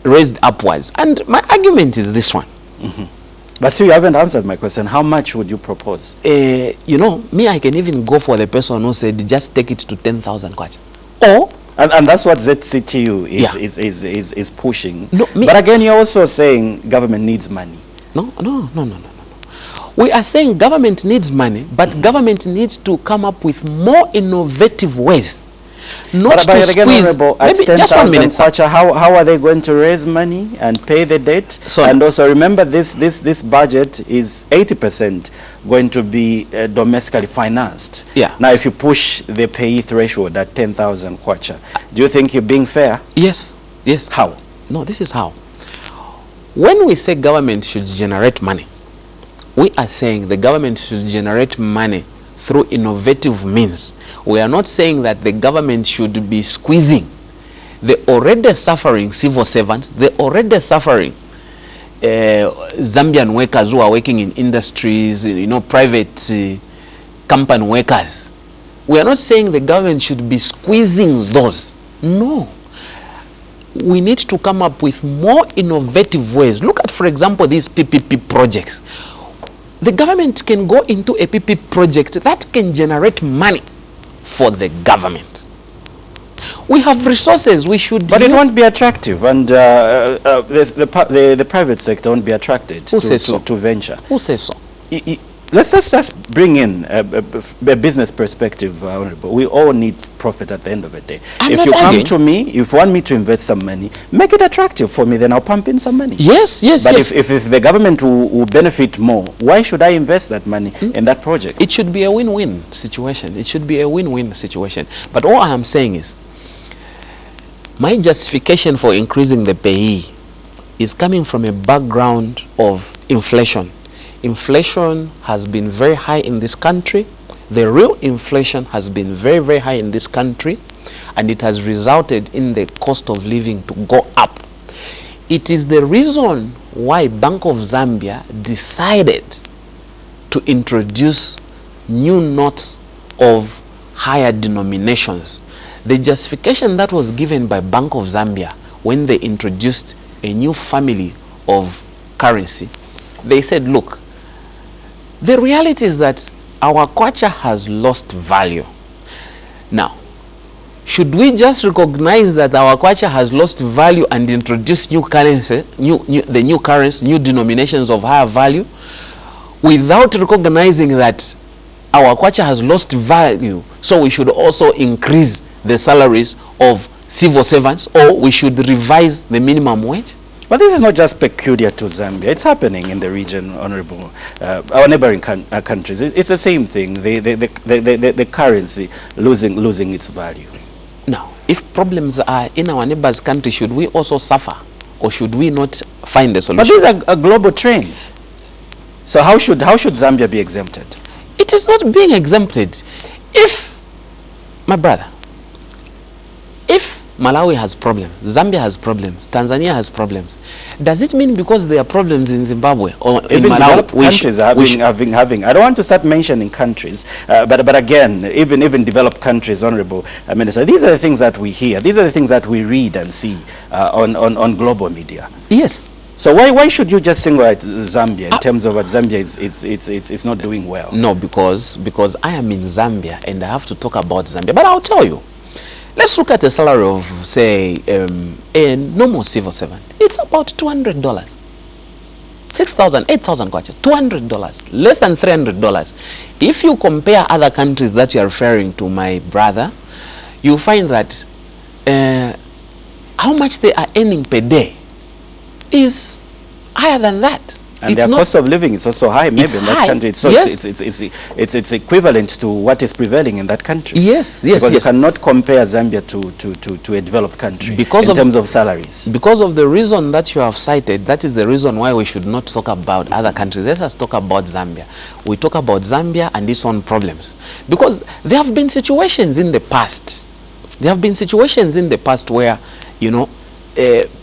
raised upwards. And my argument is this one. But see, you haven't answered my question. How much would you propose? You know, me, I can even go for the person who said just take it to 10,000 kwacha. Or and that's what ZCTU is pushing. No, but again, you're also saying government needs money. No. We are saying government needs money, but government needs to come up with more innovative ways. Not but to again, squeeze. Honorable, at Maybe just 1 minute. Kwacha, how are they going to raise money and pay the debt? And also remember, this budget is 80% going to be domestically financed. Yeah. Now, if you push the payee threshold at 10,000 kwacha, do you think you're being fair? Yes. How? No, this is how. When we say government should generate money, we are saying the government should generate money through innovative means. We are not saying that the government should be squeezing the already suffering civil servants, the already suffering Zambian workers who are working in industries, private company workers. We are not saying the government should be squeezing those. No. We need to come up with more innovative ways. Look at, for example, these PPP projects. The government can go into a PPP project that can generate money for the government. We have resources. We should. But it won't be attractive, and the private sector won't be attracted to venture. Who says so? Let's just bring in a business perspective, Honorable. We all need profit at the end of the day. If you come to me, if you want me to invest some money, make it attractive for me, then I'll pump in some money. Yes. But if the government will benefit more, why should I invest that money in that project? It should be a win-win situation. It should be a win-win situation. But all I am saying is, my justification for increasing the payee is coming from a background of inflation. Inflation has been very high in this country. The real inflation has been very, very high in this country, and it has resulted in the cost of living to go up. It is the reason why Bank of Zambia decided to introduce new notes of higher denominations. The justification that was given by Bank of Zambia when they introduced a new family of currency, they said, look, the reality is that our kwacha has lost value. Now, should we just recognize that our kwacha has lost value and introduce new currency, new denominations of higher value, without recognizing that our kwacha has lost value, so we should also increase the salaries of civil servants, or we should revise the minimum wage? But this is not just peculiar to Zambia. It's happening in the region, Honorable. Our neighboring countries. It's the same thing. The currency losing its value. Now, if problems are in our neighbors' country, should we also suffer, or should we not find a solution? But these are global trends. So how should Zambia be exempted? It is not being exempted. If, my brother, if Malawi has problems, Zambia has problems, Tanzania has problems, does it mean because there are problems in Zimbabwe or in Malawi? Countries are having. I don't want to start mentioning countries, but again, even developed countries, Honorable Minister, these are the things that we hear. These are the things that we read and see on global media. Yes. So why should you just single out Zambia in terms of what Zambia is not doing well? No, because I am in Zambia and I have to talk about Zambia. But I'll tell you. Let's look at a salary of, say, a normal civil servant. It's about $200. 6,000, 8,000 kwacha, $200, less than $300. If you compare other countries that you are referring to, my brother, you find that how much they are earning per day is higher than that. And their cost of living is also high, maybe in that country. So yes. it's equivalent to what is prevailing in that country. Yes, yes. Because you cannot compare Zambia to a developed country in terms of salaries. Because of the reason that you have cited, that is the reason why we should not talk about other countries. Let us talk about Zambia. We talk about Zambia and its own problems. Because there have been situations in the past. There have been situations in the past where, you know,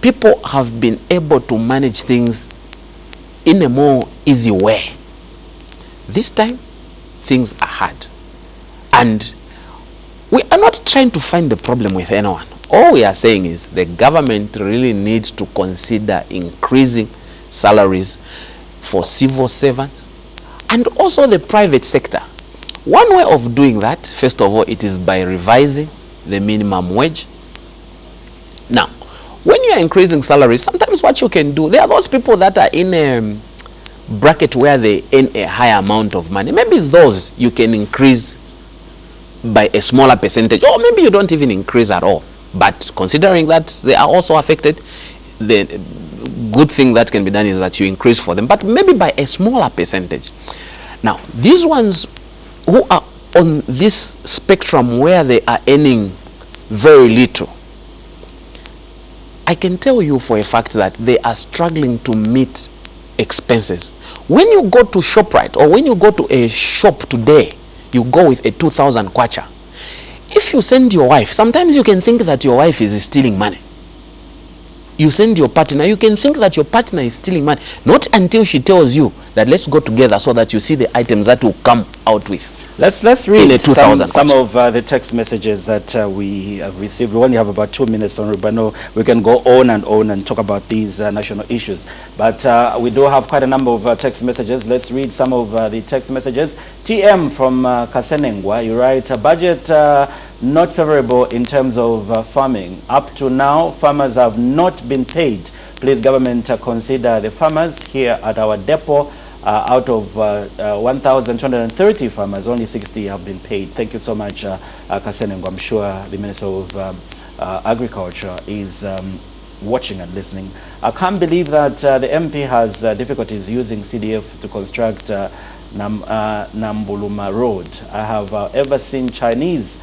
people have been able to manage things in a more easy way. This time, things are hard. And we are not trying to find the problem with anyone. All we are saying is the government really needs to consider increasing salaries for civil servants and also the private sector. One way of doing that, first of all, it is by revising the minimum wage. Now, when you are increasing salaries, sometimes what you can do, there are those people that are in a bracket where they earn a higher amount of money. Maybe those you can increase by a smaller percentage, or maybe you don't even increase at all. But considering that they are also affected, the good thing that can be done is that you increase for them, but maybe by a smaller percentage. Now, these ones who are on this spectrum where they are earning very little, I can tell you for a fact that they are struggling to meet expenses. When you go to ShopRite or when you go to a shop today, you go with a 2,000 kwacha. If you send your wife, sometimes you can think that your wife is stealing money. You send your partner, you can think that your partner is stealing money. Not until she tells you that let's go together so that you see the items that will come out with. Let's read some of the text messages that we have received. We only have about 2 minutes on Rubano. We can go on and talk about these national issues. But we do have quite a number of text messages. Let's read some of the text messages. TM from Kasenengwa, you write, a budget not favorable in terms of farming. Up to now, farmers have not been paid. Please, government, consider the farmers here at our depot. Out of 1,230 farmers, only 60 have been paid. Thank you so much, Kasenengo. I'm sure the Minister of Agriculture is watching and listening. I can't believe that the MP has difficulties using CDF to construct Nambuluma Road. I have ever seen Chinese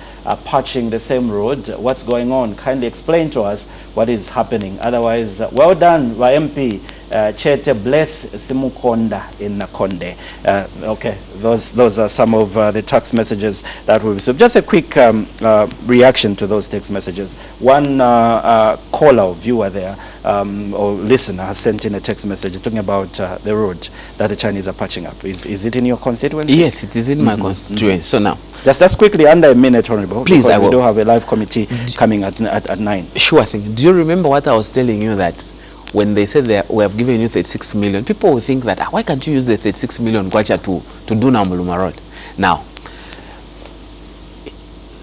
patching the same road. What's going on? Kindly explain to us what is happening. Otherwise, well done, MP. Chete bless Simukonda in Nakonde. Okay, those are some of the text messages that we received. Just a quick reaction to those text messages. One caller or viewer there or listener has sent in a text message talking about the road that the Chinese are patching up. Is it in your constituency? Yes, it is in my constituency. So now, just quickly, under a minute, Honorable. Please, I will. We do have a live committee coming at 9. Sure thing. Do you remember what I was telling you, that when they said that we have given you 36 million, people will think that why can't you use the 36 million kwacha to do Nambuluma Road? Now,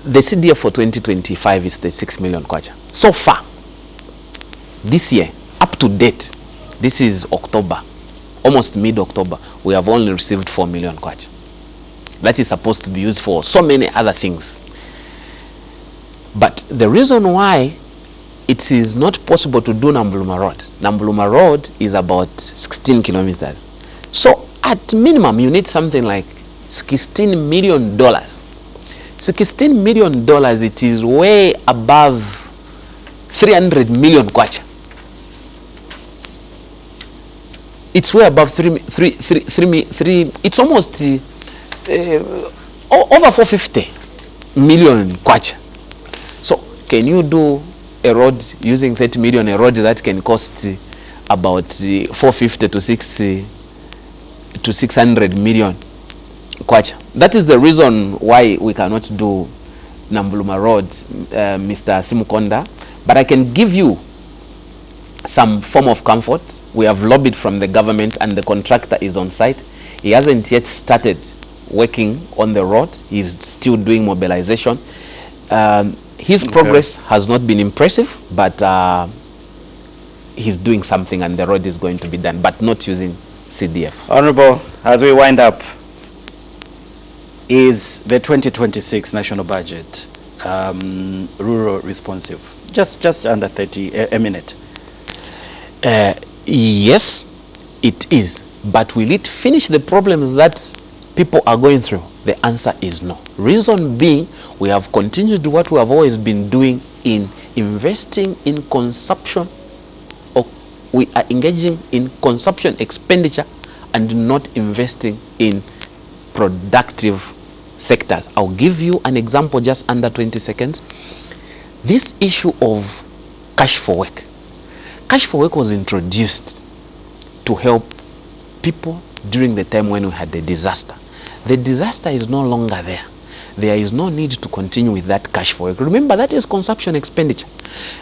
the CDF for 2025 is 36 million kwacha. So far, this year, up to date, this is October, almost mid-October, we have only received 4 million kwacha. That is supposed to be used for so many other things. But the reason why it is not possible to do Nambuluma Road is about 16 kilometers. So at minimum, you need something like $16 million. $16 million, it is way above 300 million kwacha. It's way above 3 it's almost over 450 million kwacha. So can you do a road using 30 million, a road that can cost about 450 to 600 million kwacha? That is the reason why we cannot do Nambuluma Road, Mr. Simukonda. But I can give you some form of comfort. We have lobbied from the government and the contractor is on site. He hasn't yet started working on the road. He's still doing mobilization. His progress has not been impressive, but he's doing something and the road is going to be done, but not using CDF. Honorable, as we wind up, is the 2026 national budget rural responsive? Just under 30, a minute. Yes, it is. But will it finish the problems that people are going through? The answer is no. Reason being, we have continued what we have always been doing in investing in consumption, or we are engaging in consumption expenditure and not investing in productive sectors. I'll give you an example just under 20 seconds. This issue of cash for work. Cash for work was introduced to help people during the time when we had the disaster. The disaster is no longer there. There is no need to continue with that cash for work. Remember, that is consumption expenditure.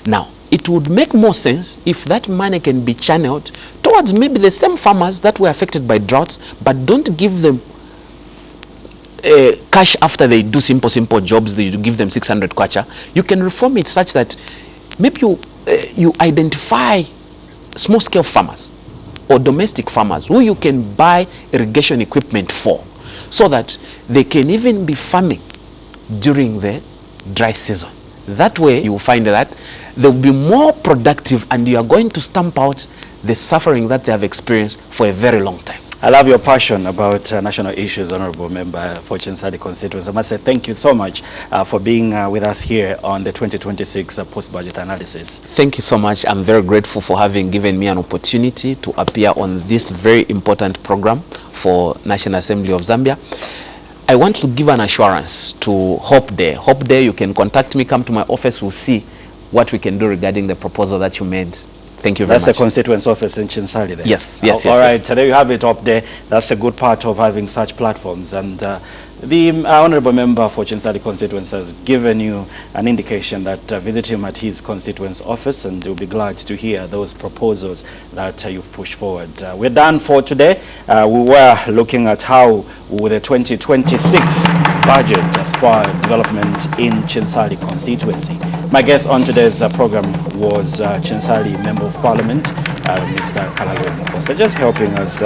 Now, it would make more sense if that money can be channeled towards maybe the same farmers that were affected by droughts, but don't give them cash after they do simple jobs. You give them 600 kwacha. You can reform it such that maybe you identify small scale farmers or domestic farmers who you can buy irrigation equipment for, so that they can even be farming during the dry season. That way you will find that they will be more productive, and you are going to stamp out the suffering that they have experienced for a very long time. I love your passion about national issues, Honorable Member for CHINSALI constituency. I must say thank you so much for being with us here on the 2026 post-budget analysis. Thank you so much. I'm very grateful for having given me an opportunity to appear on this very important program for National Assembly of Zambia. I want to give an assurance to Hope Day. Hope Day, you can contact me, come to my office, we'll see what we can do regarding the proposal that you made. Thank you very much. That's the constituency office in CHINSALI there? Yes. All right, there you have it up there. That's a good part of having such platforms. And the Honorable Member for CHINSALI constituency has given you an indication that visit him at his constituency office, and you'll be glad to hear those proposals that you've pushed forward. We're done for today. We were looking at how with the 2026 budget SPUR development in CHINSALI constituency. My guest on today's program was CHINSALI Member of Parliament, Mr. Kalagwe Mukosa, just helping us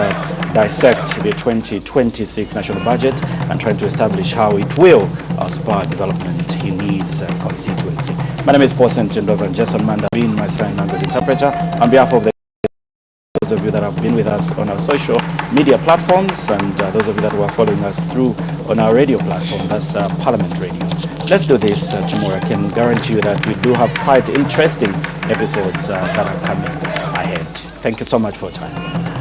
dissect the 2026 national budget and trying to establish how it will spur development in his constituency. My name is Paul Sentendova, and Jason Manda being my sign language interpreter. On behalf of those of you that have been with us on our social media platforms, and those of you that were following us through on our radio platform, that's Parliament Radio. Let's do this tomorrow. I can guarantee you that we do have quite interesting episodes that are coming ahead. Thank you so much for your time.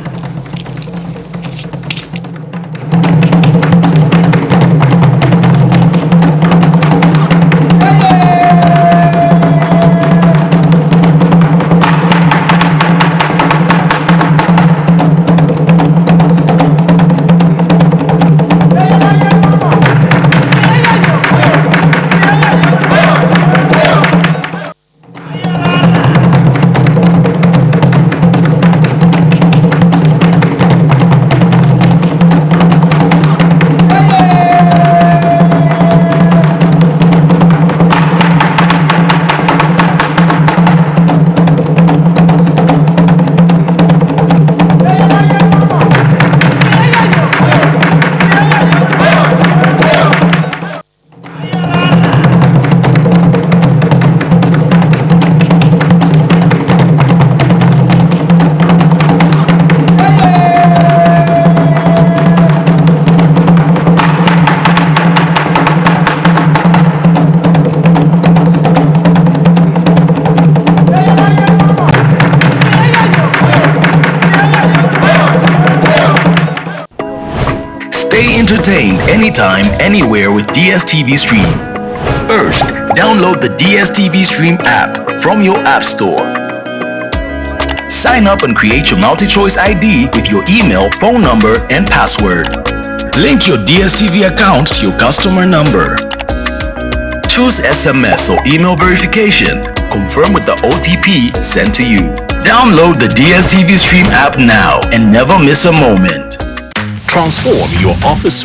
Stay entertained anytime, anywhere with DSTV Stream. First, download the DSTV Stream app from your app store. Sign up and create your multi-choice ID with your email, phone number, and password. Link your DSTV account to your customer number. Choose SMS or email verification. Confirm with the OTP sent to you. Download the DSTV Stream app now and never miss a moment. Transform your office